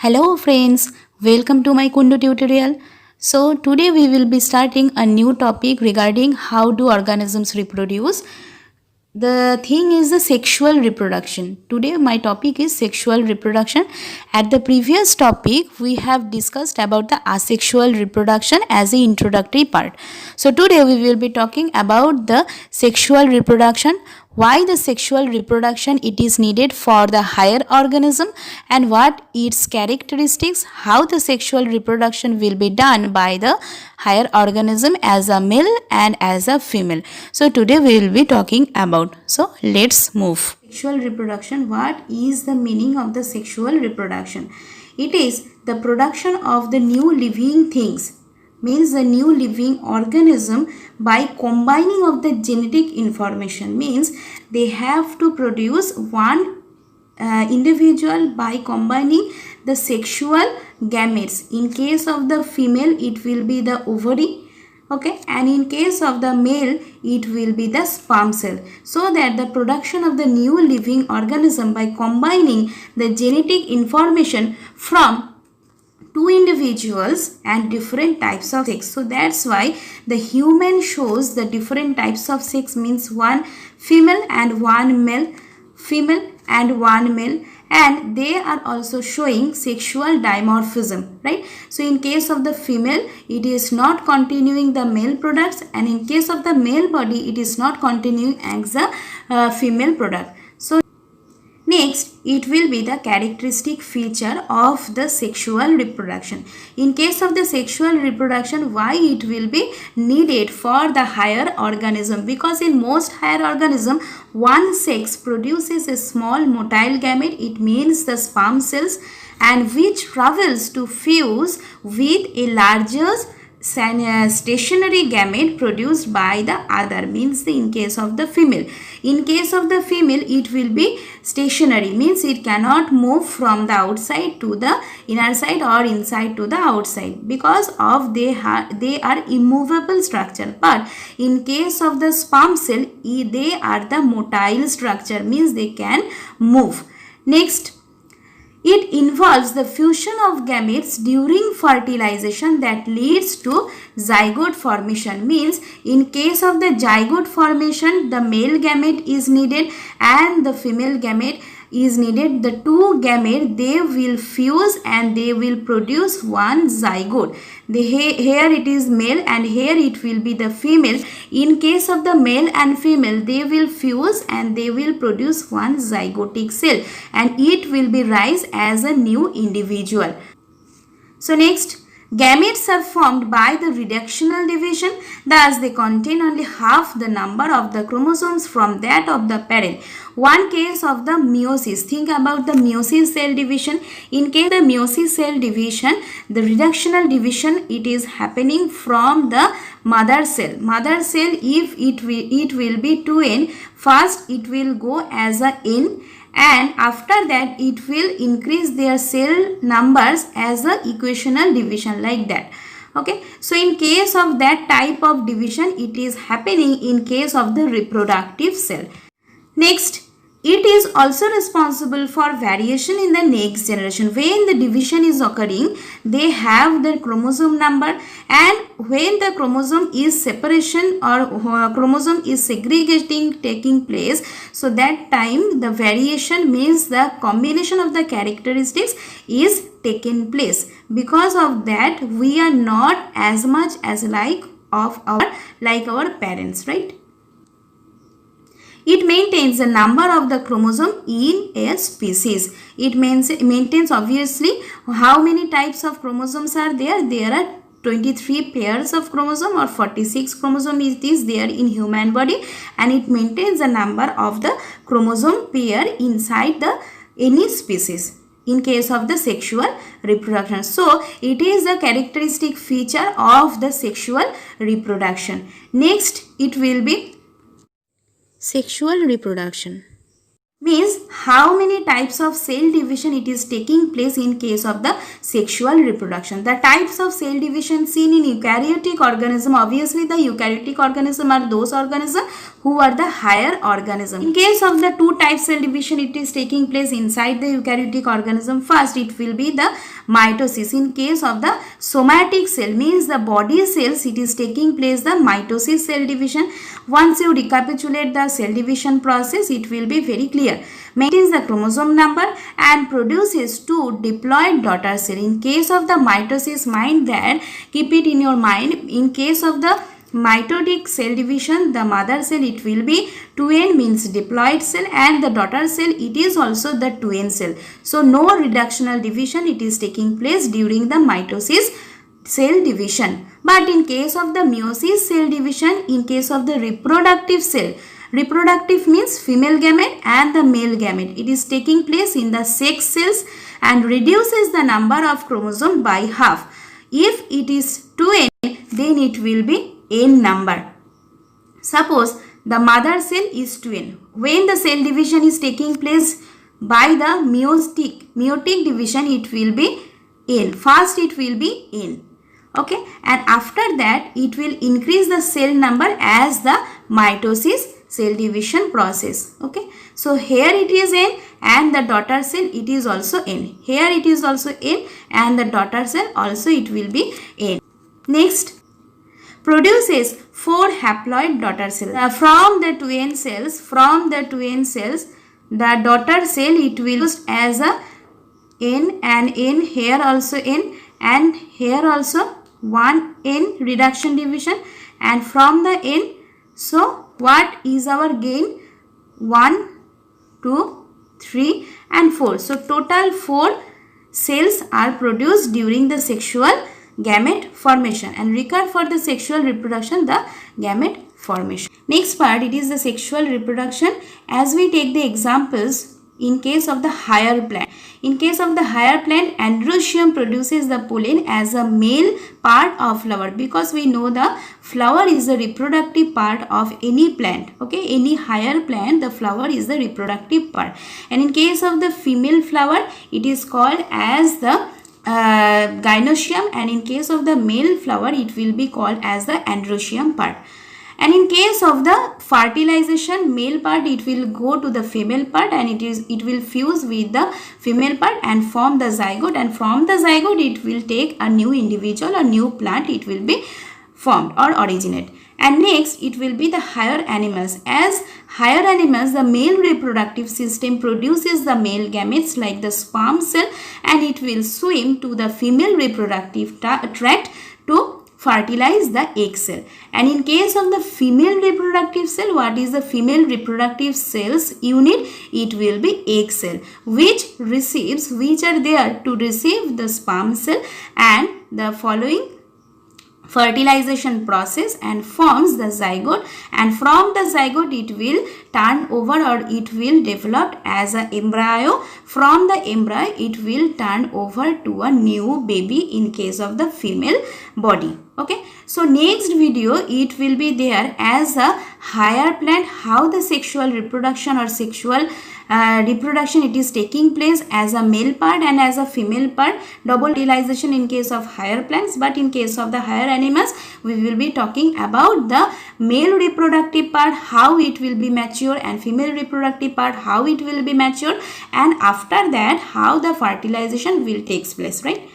Hello friends, welcome to my Kundu tutorial. So today we will be starting a new topic regarding how do organisms reproduce. The thing is the sexual reproduction. Today my topic is sexual reproduction. At the previous topic we have discussed about the asexual reproduction as the introductory part. So today we will be talking about the sexual reproduction, why the sexual reproduction it is needed for the higher organism and what its characteristics, how the sexual reproduction will be done by the higher organism as a male and as a female. So today we will be talking about. So let's move. Sexual reproduction. What is the meaning of the sexual reproduction? It is the production of the new living things, means the new living organism by combining of the genetic information, means they have to produce one individual by combining the sexual gametes. In case of the female it will be the ovary, okay, and in case of the male it will be the sperm cell. So that the production of the new living organism by combining the genetic information from two individuals and different types of sex. So that's why the human shows the different types of sex, means one female and one male, female and one male, and they are also showing sexual dimorphism, right? So in case of the female it is not continuing the male products, and in case of the male body it is not continuing as a female product. So next, it will be the characteristic feature of the sexual reproduction. In case of the sexual reproduction, why it will be needed for the higher organism? Because in most higher organism, one sex produces a small motile gamete, it means the sperm cells, and which travels to fuse with a larger stationary gamete produced by the other, means in case of the female. In case of the female it will be stationary, means it cannot move from the outside to the inner side or inside to the outside, because of they are immovable structure. But in case of the sperm cell they are the motile structure, means they can move. Next, it involves the fusion of gametes during fertilization that leads to zygote formation, means in case of the zygote formation the male gamete is needed and the female gamete is needed. The two gametes they will fuse and they will produce one zygote. Here it is male and here it will be the female. In case of the male and female they will fuse and they will produce one zygotic cell and it will be rise as a new individual. So next, gametes are formed by the reductional division, thus they contain only half the number of the chromosomes from that of the parent. One case of the meiosis, think about the meiosis cell division. In case of the meiosis cell division, the reductional division it is happening from the mother cell. Mother cell, if it will be 2n, first it will go as a n, and after that it will increase their cell numbers as a equational division, like that. Okay, so in case of that type of division it is happening in case of the reproductive cell. Next, it is also responsible for variation in the next generation. When the division is occurring, they have their chromosome number, and when the chromosome is separation or chromosome is segregating taking place, so that time the variation, means the combination of the characteristics is taken place. Because of that we are not as much as like our parents, right? It maintains the number of the chromosome in a species. It maintains obviously how many types of chromosomes are there. There are 23 pairs of chromosome or 46 chromosome is there in human body, and it maintains the number of the chromosome pair inside the any species in case of the sexual reproduction. So it is a characteristic feature of the sexual reproduction. Next, it will be sexual reproduction. means how many types of cell division it is taking place in case of the sexual reproduction. The types of cell division seen in eukaryotic organism, obviously the eukaryotic organism are those organisms who are the higher organism. In case of the two types cell division, it is taking place inside the eukaryotic organism. First it will be the mitosis. In case of the somatic cell, means the body cells, it is taking place the mitosis cell division. Once you recapitulate the cell division process, it will be very clear. Maintains the chromosome number and produces two diploid daughter cell. In case of the mitosis, mind that, keep it in your mind. In case of the mitotic cell division, the mother cell it will be 2n, means diploid cell, and the daughter cell it is also the 2n cell. So no reductional division it is taking place during the mitosis cell division. But in case of the meiosis cell division, in case of the reproductive cell, reproductive means female gamete and the male gamete, it is taking place in the sex cells and reduces the number of chromosome by half. If it is 2n, then it will be n number. Suppose the mother cell is 2n. When the cell division is taking place by the meiotic division, it will be n. First it will be n. Okay, and after that it will increase the cell number as the mitosis cell division process. Okay, so here it is n and the daughter cell it is also n. Here it is also n and the daughter cell also it will be n. Next, produces 4 haploid daughter cells. From the 2n cells, the daughter cell it will use as a n and n, here also n and here also 1 n reduction division, and from the n, so what is our gain? 1, 2, 3 and 4. So total 4 cells are produced during the sexual gamete formation, and record for the sexual reproduction the gamete formation. Next part, it is the sexual reproduction. As we take the examples in case of the higher plant. In case of the higher plant, androecium produces the pollen as a male part of flower, because we know the flower is the reproductive part of any plant. Okay, any higher plant, the flower is the reproductive part. And in case of the female flower, it is called as the gynoecium, and in case of the male flower, it will be called as the androecium part. And in case of the fertilization, male part it will go to the female part and it will fuse with the female part and form the zygote, and from the zygote it will take a new individual, a new plant it will be formed or originate. And next it will be the higher animals. As higher animals, the male reproductive system produces the male gametes like the sperm cell, and it will swim to the female reproductive tract to fertilize the egg cell. And in case of the female reproductive cell, what is the female reproductive cells unit? It will be egg cell, which are there to receive the sperm cell and the following fertilization process and forms the zygote, and from the zygote it will turn over or it will develop as an embryo. From the embryo it will turn over to a new baby in case of the female body. Okay, so next video it will be there as a higher plant, how the sexual reproduction or sexual reproduction it is taking place as a male part and as a female part, double fertilization in case of higher plants. But in case of the higher animals, we will be talking about the male reproductive part, how it will be mature, and female reproductive part, how it will be mature, and after that how the fertilization will take place, right?